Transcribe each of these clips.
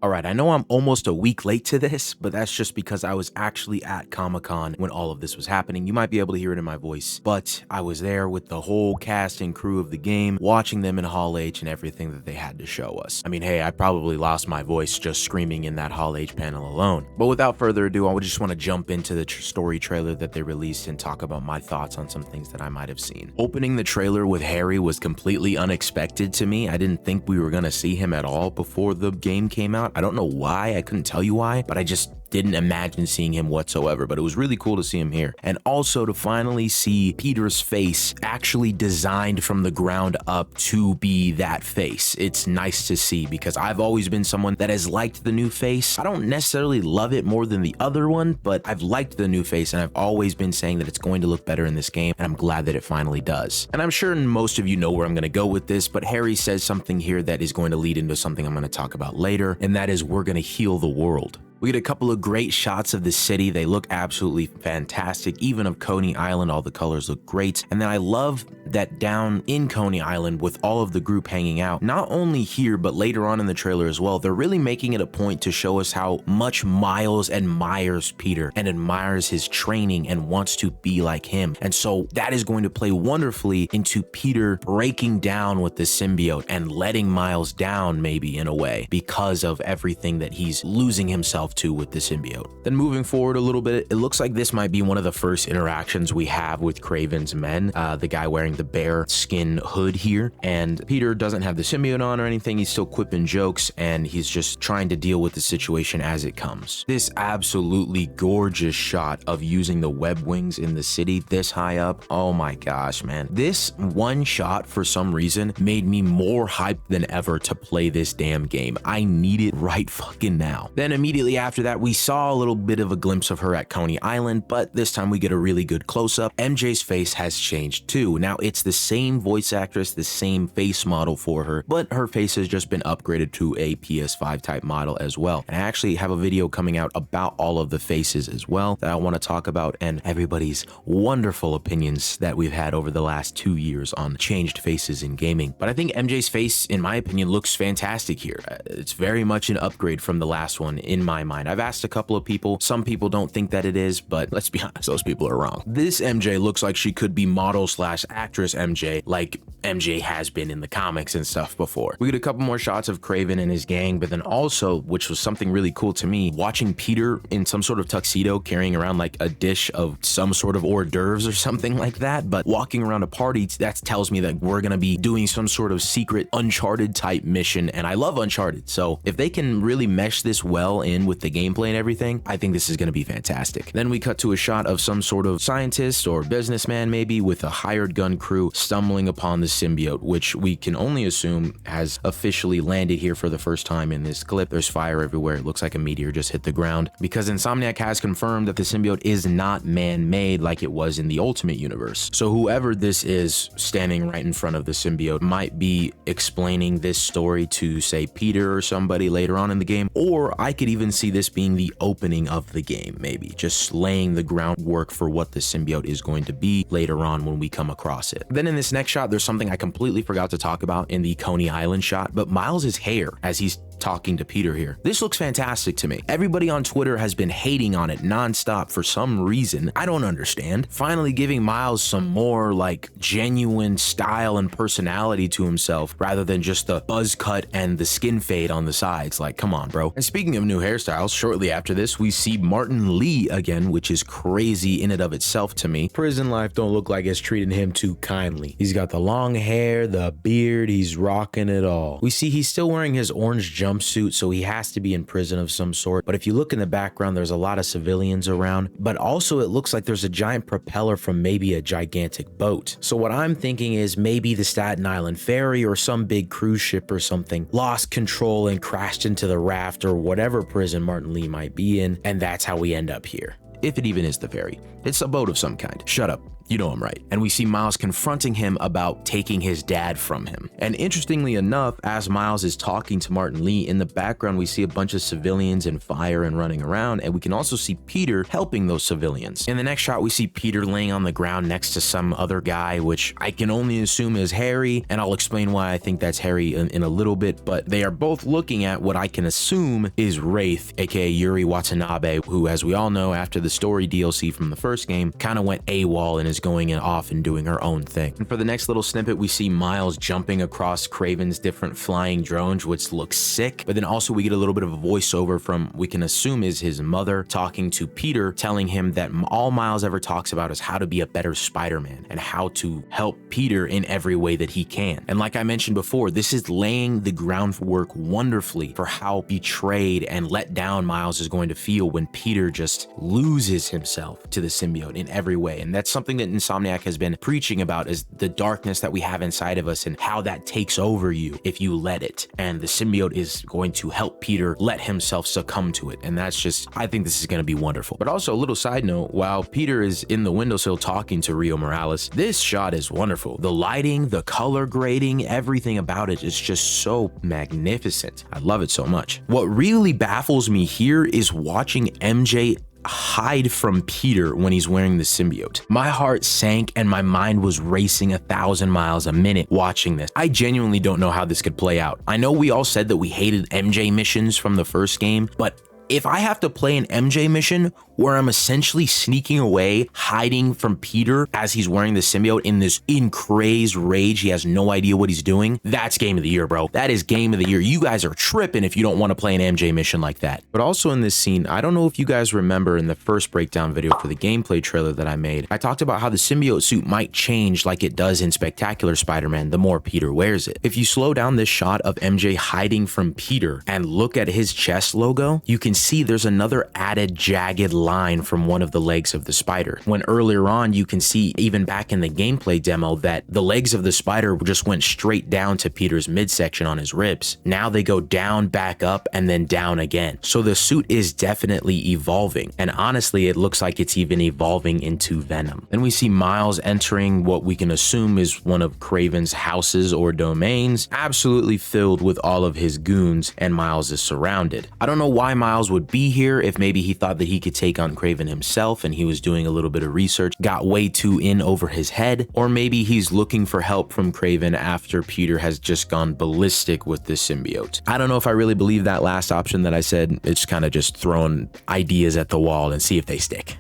Alright, I know I'm almost a week late to this, but that's just because I was actually at Comic-Con when all of this was happening. You might be able to hear it in my voice, but I was there with the whole cast and crew of the game, watching them in Hall H and everything that they had to show us. I mean, hey, I probably lost my voice just screaming in that Hall H panel alone. But without further ado, I would just want to jump into the story trailer that they released and talk about my thoughts on some things that I might have seen. Opening the trailer with Harry was completely unexpected to me. I didn't think we were going to see him at all before the game came out. I don't know why, I couldn't tell you why, but I just didn't imagine seeing him whatsoever, but it was really cool to see him here. And also to finally see Peter's face actually designed from the ground up to be that face. It's nice to see because I've always been someone that has liked the new face. I don't necessarily love it more than the other one, but I've liked the new face and I've always been saying that it's going to look better in this game, and I'm glad that it finally does. And I'm sure most of you know where I'm going to go with this, but Harry says something here that is going to lead into something I'm going to talk about later, and that is we're going to heal the world. We get a couple of great shots of the city. They look absolutely fantastic. Even of Coney Island, all the colors look great. And then I love that down in Coney Island with all of the group hanging out, not only here, but later on in the trailer as well, they're really making it a point to show us how much Miles admires Peter and admires his training and wants to be like him. And so that is going to play wonderfully into Peter breaking down with the symbiote and letting Miles down maybe in a way because of everything that he's losing himself to with the symbiote. Then moving forward a little bit, it looks like this might be one of the first interactions we have with Kraven's men, the guy wearing the bear skin hood here, and Peter doesn't have the symbiote on or anything. He's still quipping jokes and he's just trying to deal with the situation as it comes. This absolutely gorgeous shot of using the web wings in the city this high up, oh my gosh, man. This one shot for some reason made me more hyped than ever to play this damn game. I need it right fucking now. Then immediately after that, we saw a little bit of a glimpse of her at Coney Island, but this time we get a really good close-up. MJ's face has changed too. Now it's the same voice actress, the same face model for her, but her face has just been upgraded to a PS5 type model as well. And I actually have a video coming out about all of the faces as well that I want to talk about, and everybody's wonderful opinions that we've had over the last 2 years on changed faces in gaming. But I think MJ's face, in my opinion, looks fantastic here. It's very much an upgrade from the last one in my mind. I've asked a couple of people, some people don't think that it is, but let's be honest, those people are wrong. This MJ looks like she could be model slash actress MJ, like MJ has been in the comics and stuff before. We get a couple more shots of Kraven and his gang, but then also, which was something really cool to me, watching Peter in some sort of tuxedo carrying around like a dish of some sort of hors d'oeuvres or something like that, but walking around a party, that tells me that we're gonna be doing some sort of secret Uncharted type mission, and I love Uncharted, so if they can really mesh this well in with the gameplay and everything, I think this is gonna be fantastic. Then we cut to a shot of some sort of scientist or businessman maybe with a hired gun crew stumbling upon the symbiote, which we can only assume has officially landed here for the first time in this clip. There's fire everywhere. It looks like a meteor just hit the ground because Insomniac has confirmed that the symbiote is not man-made like it was in the Ultimate Universe. So whoever this is standing right in front of the symbiote might be explaining this story to, say, Peter or somebody later on in the game, or I could even see this being the opening of the game, maybe just laying the groundwork for what the symbiote is going to be later on when we come across it. Then in this next shot, there's something I completely forgot to talk about in the Coney Island shot, but Miles's hair as he's talking to Peter here. This looks fantastic to me. Everybody on Twitter has been hating on it nonstop for some reason. I don't understand. Finally giving Miles some more like genuine style and personality to himself rather than just the buzz cut and the skin fade on the sides. Like, come on, bro. And speaking of new hairstyles, shortly after this, we see Martin Lee again, which is crazy in and of itself to me. Prison life don't look like it's treating him too kindly. He's got the long hair, the beard, he's rocking it all. We see he's still wearing his orange jumpsuit, so he has to be in prison of some sort. But if you look in the background, there's a lot of civilians around, but also it looks like there's a giant propeller from maybe a gigantic boat. So what I'm thinking is maybe the Staten Island ferry or some big cruise ship or something lost control and crashed into the raft or whatever prison Martin Lee might be in, and that's how we end up here. If it even is the ferry. It's a boat of some kind. Shut up. You know I'm right. And we see Miles confronting him about taking his dad from him. And interestingly enough, as Miles is talking to Martin Lee, in the background we see a bunch of civilians and fire and running around, and we can also see Peter helping those civilians. In the next shot, we see Peter laying on the ground next to some other guy, which I can only assume is Harry, and I'll explain why I think that's Harry in a little bit, but they are both looking at what I can assume is Wraith, aka Yuri Watanabe, who, as we all know, after the story DLC from the first game, kind of went AWOL and is going off and doing her own thing. And for the next little snippet, we see Miles jumping across Kraven's different flying drones, which looks sick, but then also we get a little bit of a voiceover from, we can assume is his mother, talking to Peter, telling him that all Miles ever talks about is how to be a better Spider-Man and how to help Peter in every way that he can. And like I mentioned before, this is laying the groundwork wonderfully for how betrayed and let down Miles is going to feel when Peter just loses himself to the symbiote in every way. And that's something that Insomniac has been preaching about, is the darkness that we have inside of us and how that takes over you if you let it. And the symbiote is going to help Peter let himself succumb to it. And that's just, I think this is going to be wonderful. But also a little side note, while Peter is in the windowsill talking to Rio Morales, this shot is wonderful. The lighting, the color grading, everything about it is just so magnificent. I love it so much. What really baffles me here is watching MJ hide from Peter when he's wearing the symbiote. My heart sank and my mind was racing 1,000 miles a minute watching this. I genuinely don't know how this could play out. I know we all said that we hated MJ missions from the first game, but if I have to play an MJ mission where I'm essentially sneaking away, hiding from Peter as he's wearing the symbiote in this crazed rage, he has no idea what he's doing, that's game of the year, bro. That is game of the year. You guys are tripping if you don't want to play an MJ mission like that. But also in this scene, I don't know if you guys remember in the first breakdown video for the gameplay trailer that I made, I talked about how the symbiote suit might change like it does in Spectacular Spider-Man the more Peter wears it. If you slow down this shot of MJ hiding from Peter and look at his chest logo, you can see there's another added jagged line from one of the legs of the spider. When earlier on you can see, even back in the gameplay demo, that the legs of the spider just went straight down to Peter's midsection on his ribs. Now they go down, back up, and then down again. So the suit is definitely evolving, and honestly it looks like it's even evolving into Venom. Then we see Miles entering what we can assume is one of Kraven's houses or domains, absolutely filled with all of his goons, and Miles is surrounded. I don't know why Miles would be here, if maybe he thought that he could take on Kraven himself and he was doing a little bit of research, got way too in over his head, or maybe he's looking for help from Kraven after Peter has just gone ballistic with the symbiote. I don't know if I really believe that last option that I said. It's kind of just throwing ideas at the wall and see if they stick.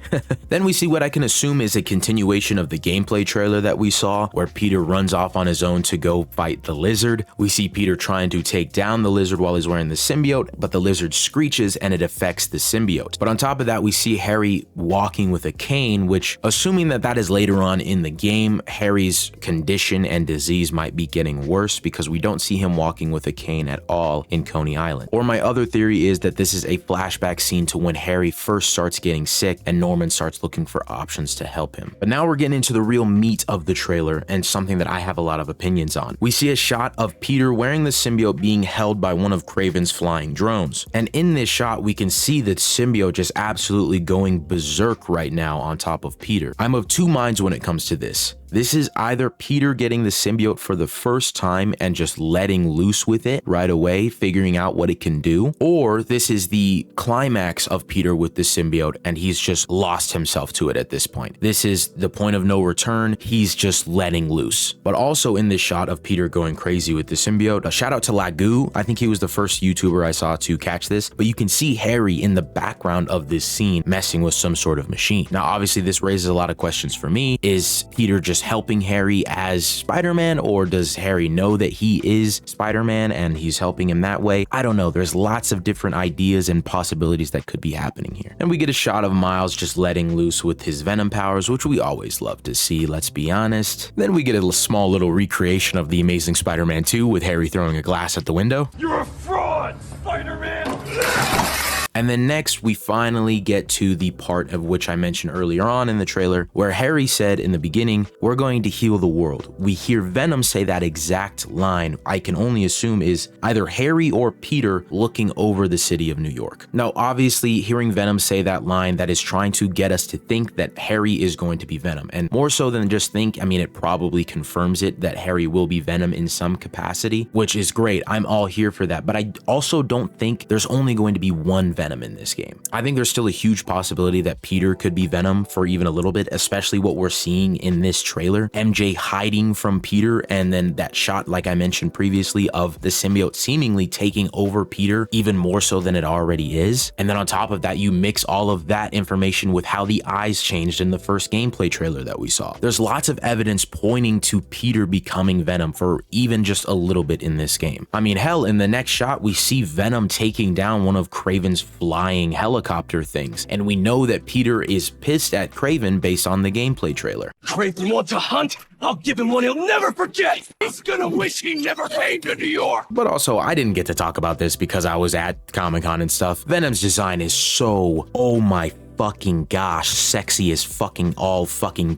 Then we see what I can assume is a continuation of the gameplay trailer that we saw, where Peter runs off on his own to go fight the lizard. We see Peter trying to take down the lizard while he's wearing the symbiote, but the lizard screeches and it affects the symbiote. But on top of that, we see Harry walking with a cane, which, assuming that that is later on in the game, Harry's condition and disease might be getting worse because we don't see him walking with a cane at all in Coney Island. Or my other theory is that this is a flashback scene to when Harry first starts getting sick and Norman starts looking for options to help him. But now we're getting into the real meat of the trailer and something that I have a lot of opinions on. We see a shot of Peter wearing the symbiote being held by one of Kraven's flying drones. And in this shot, we can see the symbiote just absolutely going berserk right now on top of Peter. I'm of two minds when it comes to this. This is either Peter getting the symbiote for the first time and just letting loose with it right away, figuring out what it can do, or this is the climax of Peter with the symbiote and he's just lost himself to it at this point. This is the point of no return. He's just letting loose. But also in this shot of Peter going crazy with the symbiote, a shout out to Lagoo. I think he was the first YouTuber I saw to catch this, but you can see Harry in the background of this scene messing with some sort of machine. Now, obviously this raises a lot of questions for me. Is Peter just helping Harry as Spider-Man, or does Harry know that he is Spider-Man and he's helping him that way? I don't know. There's lots of different ideas and possibilities that could be happening here. And we get a shot of Miles just letting loose with his Venom powers, which we always love to see, let's be honest. Then we get a small little recreation of The Amazing Spider-Man 2 with Harry throwing a glass at the window. You're a fraud, Spider-Man! And then next, we finally get to the part of which I mentioned earlier on in the trailer, where Harry said in the beginning, "We're going to heal the world." We hear Venom say that exact line. I can only assume is either Harry or Peter looking over the city of New York. Now, obviously, hearing Venom say that line, that is trying to get us to think that Harry is going to be Venom. And more so than just think, I mean, it probably confirms it that Harry will be Venom in some capacity, which is great. I'm all here for that. But I also don't think there's only going to be one Venom in this game. I think there's still a huge possibility that Peter could be Venom for even a little bit, especially what we're seeing in this trailer. MJ hiding from Peter, and then that shot, like I mentioned previously, of the symbiote seemingly taking over Peter even more so than it already is. And then on top of that, you mix all of that information with how the eyes changed in the first gameplay trailer that we saw. There's lots of evidence pointing to Peter becoming Venom for even just a little bit in this game. I mean, hell, in the next shot, we see Venom taking down one of Kraven's flying helicopter things, and we know that Peter is pissed at Kraven based on the gameplay trailer. Kraven wants a hunt? I'll give him one he'll never forget! He's gonna wish he never came to New York! But also, I didn't get to talk about this because I was at Comic-Con and stuff. Venom's design is so, oh my fucking gosh, sexy as fucking all fucking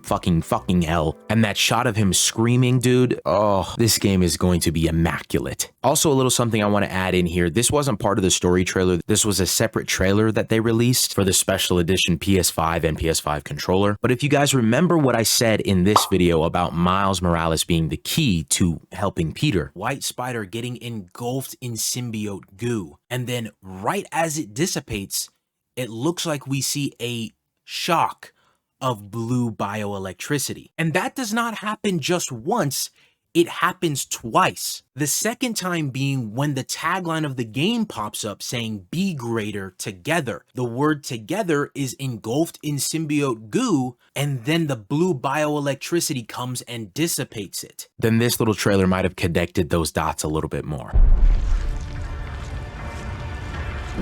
hell. And that shot of him screaming, dude, oh, this game is going to be immaculate. Also, a little something I want to add in here. This wasn't part of the story trailer. This was a separate trailer that they released for the special edition PS5 and PS5 controller. But if you guys remember what I said in this video about Miles Morales being the key to helping Peter, White Spider getting engulfed in symbiote goo, and then right as it dissipates, it looks like we see a shock of blue bioelectricity. And that does not happen just once, it happens twice. The second time being when the tagline of the game pops up saying, "Be greater together." The word together is engulfed in symbiote goo, and then the blue bioelectricity comes and dissipates it. Then this little trailer might have connected those dots a little bit more.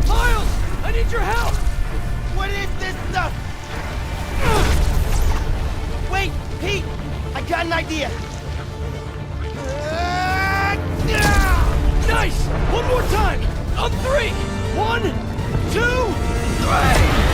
Miles! I need your help! What is this stuff? Wait, Pete! I got an idea! Nice! One more time! On three! 1, 2, 3!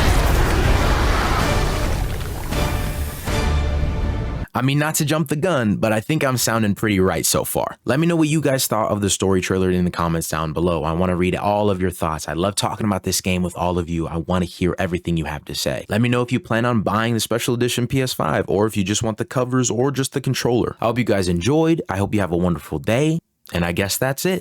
I mean, not to jump the gun, but I think I'm sounding pretty right so far. Let me know what you guys thought of the story trailer in the comments down below. I want to read all of your thoughts. I love talking about this game with all of you. I want to hear everything you have to say. Let me know if you plan on buying the special edition PS5 or if you just want the covers or just the controller. I hope you guys enjoyed. I hope you have a wonderful day, and I guess that's it.